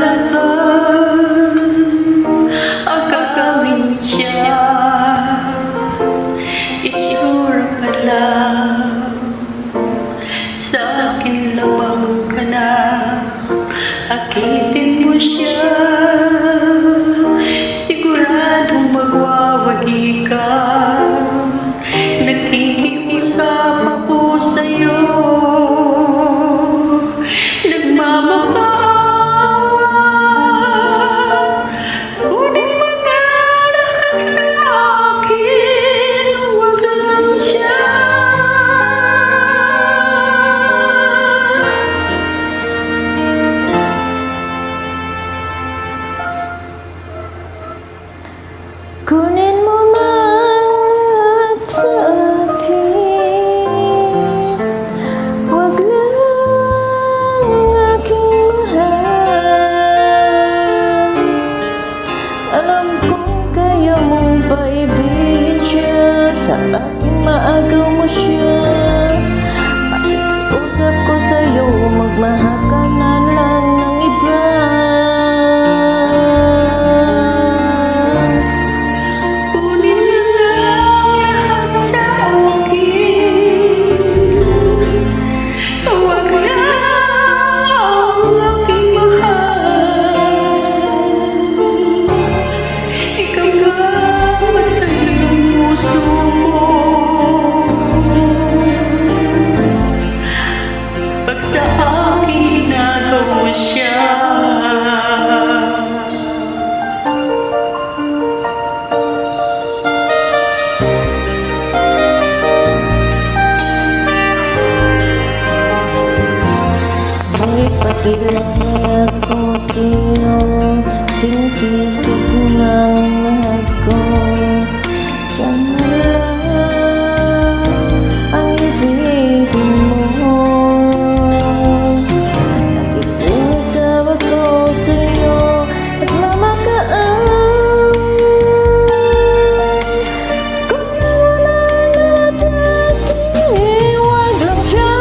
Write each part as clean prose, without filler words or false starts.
lahat ang gagawin siya. Itsura pa lang, sa akin labang ka na. Akitin mo siya, siguradong magwawagi ka. Nakikiusap ako sa'yo, nagmamukha. Kunin mo na lahat sa akin, huwag lang siya. Kunin mo na lahat sa akin, huwag lang aking mahal. Alam kong kaya mong paibigin siya, sa aking maagaw mo siya. Pakikiusap ko sa'yo, magmahal ka na lang ng iba. Ipakilala ko sa'yo, sinisip ng lahat ko. Diyan na lang ang ibigin mo. Nakikiusap ako sa'yo, nagmamakaan. Kung wala na dati, huwag lang siya.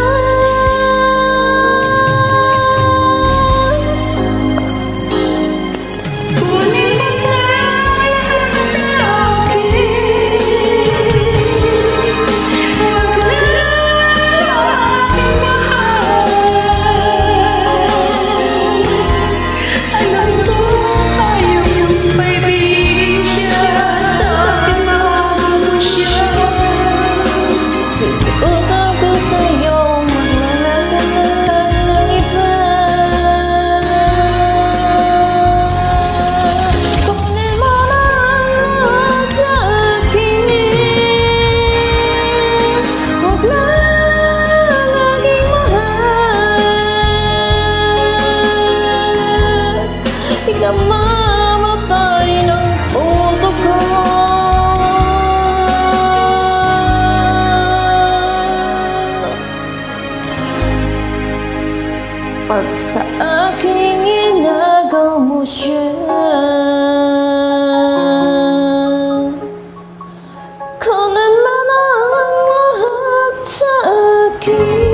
Namamatay ng puso ko. Pag sa aking inagaw mo siya, kunin mo na ang lahat sa akin.